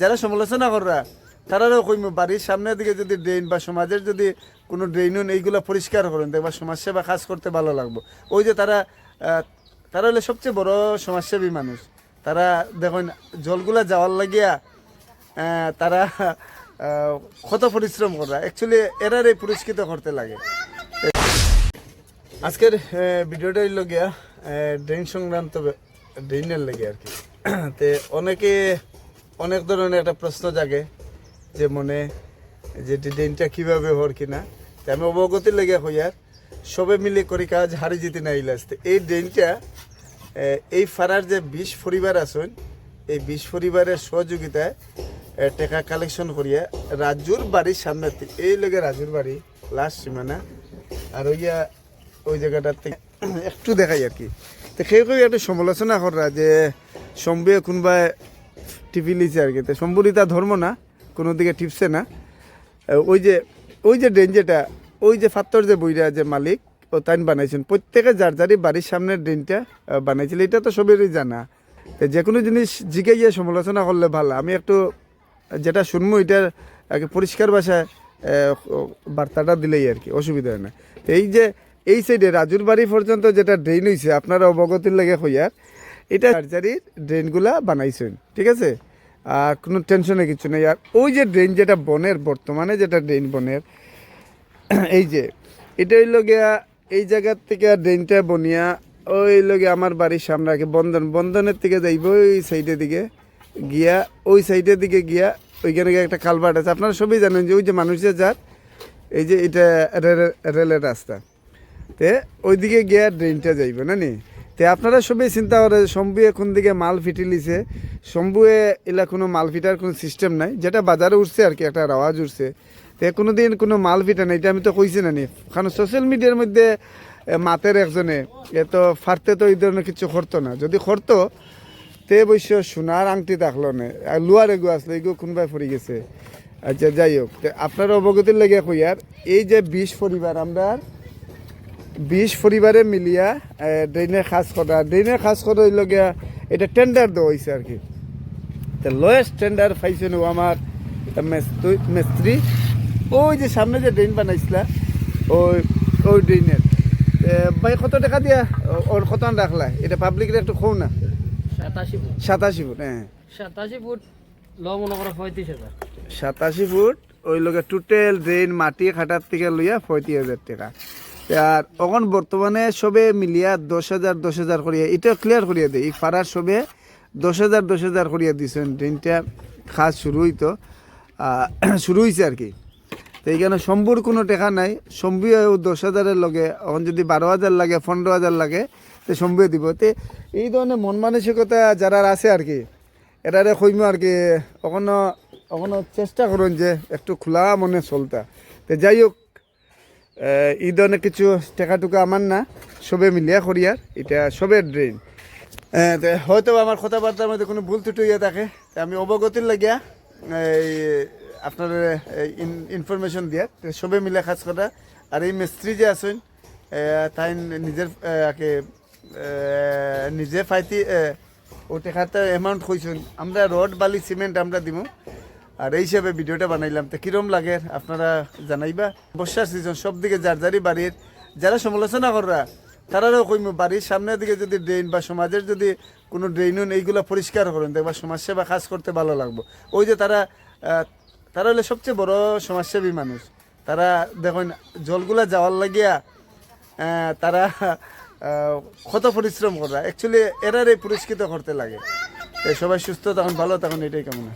যারা সমালোচনা কররা তারাও কইম বাড়ির সামনের দিকে যদি ড্রেন বা সমাজের যদি কোনো ড্রেন এইগুলো পরিষ্কার করেন দেখবা সমাজসেবা কাজ করতে ভালো লাগবো। ওই যে তারা হলে সবচেয়ে বড় সমাজসেবী মানুষ। তারা দেখুন জলগুলা যাওয়ার লাগিয়া তারা কত পরিশ্রম করা, অ্যাকচুয়ালি এরারে পুরস্কৃত করতে লাগে। আজকের ভিডিওটা হইল গিয়া ড্রেন সংক্রান্ত, ড্রেনের লাগে আর কি। তে অনেকে অনেক ধরনের একটা প্রশ্ন জাগে যে মনে যে ড্রেনটা কীভাবে হর কিনা। তো আমি অবগতির লেগে হই আর সবে মিলে করি কাজ, হারি জিতে না ইলাসতে। এই ড্রেনটা এই ফাড়ার যে 20 পরিবার আছেন, এই 20 পরিবারের সহযোগিতায় টাকা কালেকশন করিয়া রাজুর বাড়ির সামনের থেকে, এই লেগে রাজুর বাড়ি লাস্ট সীমানা, আর ওইয়া ওই জায়গাটার থেকে একটু দেখাই আর কি। তো সেই কেউ একটু সমালোচনা করা যে শম্ভুয়ে কোনবাই টিপি লিছে আর কি। তো শম্ভুরিতা ধর্ম না, কোনো দিকে টিপছে না। ওই যে ড্রেন যেটা, ওই যে ফাত্তর যে বইরা যে মালিক ও তাইন বানাইছেন, প্রত্যেকে যার যারই বাড়ির সামনের ড্রেনটা বানাইছিল। এটা তো সবেরই জানা। তো যে কোনো জিনিস জিকে গিয়ে সমালোচনা করলে ভালো। আমি একটু যেটা শুনবো এটার আগে পরিষ্কার ভাষায় বার্তাটা দিলেই আর কি, অসুবিধা হয় না। এই যে এই সাইডে রাজুর বাড়ি পর্যন্ত যেটা ড্রেন হয়েছে, আপনারা অবগতির লেগে হইয়ার এটা সার্জারির ড্রেনগুলা বানাইছেন, ঠিক আছে? আর কোনো টেনশনে কিছু নেই। আর ওই যে ড্রেন যেটা বনের, বর্তমানে যেটা ড্রেন বনের, এই যে এটা হইল গিয়া এই জায়গার থেকে ড্রেনটা বনিয়া ওই লগে আমার বাড়ির সামনে আগে বন্ধনের থেকে যাইব ওই সাইডের দিকে গিয়া, ওই সাইডের দিকে গিয়া ওইখানে গিয়ে একটা কালভার্ট আছে। আপনারা সবই জানেন যে ওই যে মানুষের যার এই যে এটা রেলের রাস্তা, তে ওইদিকে গিয়া ড্রেনটা যাইবে না নি। তে আপনারা সবই চিন্তা করে শম্ভুয়ে কোন দিকে মাল ফিটিলিছে। শম্ভুয়ে এলা কোনো মাল ফিটার কোনো সিস্টেম নাই, যেটা বাজারে উঠছে আর কি, একটা আওয়াজ উঠছে। তে কোনো দিন কোনো মাল ফিটা নেই, এটা আমি তো কইছি না নি। কারণ সোশ্যাল মিডিয়ার মধ্যে মাতের একজনে এত ফারতে তো এই ধরনের কিছু করতো না। যদি করতো তে বৈশ্য সোনার আংটি থাকলো না, লোয়ার এগু আসলো, এগুলো কোনবাই পড়ে গেছে। আচ্ছা যাই হোক, আপনার অবগতির লেগে কই আর এই যে 20 পরিবার, আমরা 20 পরিবারে মিলিয়া ড্রেনের কাজ করা হইল গিয়া এটা টেন্ডার দেওয়া হয়েছে আর কি। তো লোয়েস্ট টেন্ডার পাইছেন আমার মিস্ত্রি। ওই যে সামনে যে ড্রেন বানাইছিলা ওই ড্রেনের ভাই কত টাকা দিয়া ওর কত রাখলা? এটা পাবলিকের একটু খো না। 87 ফুট, হ্যাঁ 87 ফুট ল মনে করো 35,000। 87 ফুট ওই লোকের টোটাল ড্রেন মাটি খাটার থেকে লইয়া 35,000 টাকা। আর এখন বর্তমানে সবে মিলিয়া 10,000 করিয়া এটা ক্লিয়ার করিয়া দেয়। এই ফাড়ার সবে 10,000 করিয়া দিয়েছেন। ড্রেনটা কাজ শুরু হয়েছে আর কি। তো এইখানে শম্ভুর কোনো টাকা নাই। শম্ভু 10,000-এর লগে এখন যদি 12,000 লাগে, 15,000 লাগে, তো শম্ভুয়ে দিব। তো এই ধরনের মন মানসিকতা যারা আছে আর কি, এটারে কইম আর কি, কখনো চেষ্টা করুন যে একটু খোলা মনে চলতা। তো যাই হোক, এই ধরনের কিছু টাকা টুকা আমার না, সবে মিলিয়া করিয়ার এটা সবের ড্রেন। হয়তো আমার কথাবার্তার মধ্যে কোনো ভুল ত্রুটি হয়ে থাকে, আমি অবগতির লাগিয়া এই আপনার ইনফরমেশন দিয়া সবে মিলে কাজ করা। আর এই মিস্ত্রি যে আছেন তাই নিজে ফাইতি ও টাকাটা অ্যামাউন্ট কইছেন। আমরা রড বালি সিমেন্ট আমরা দিব। আর এই হিসাবে ভিডিওটা বানাইলাম। তো কিরম লাগে আপনারা জানাইবা। বর্ষার সিজন, সব দিকে যার যারই বাড়ির যারা সমালোচনা কররা তারাও কইম বাড়ির সামনের দিকে যদি ড্রেন বা সমাজের যদি কোনো ড্রেন এইগুলো পরিষ্কার করেন দেখবা সমাজসেবা কাজ করতে ভালো লাগবো। ওই যে তারা হলে সবচেয়ে বড় সমাজসেবী মানুষ। তারা দেখুন জলগুলা যাওয়ার লাগিয়া তারা কত পরিশ্রম করা, অ্যাকচুয়ালি এরারে পুরস্কৃত করতে লাগে। সবাই সুস্থ তখন ভালো তখন, এটাই কামনা।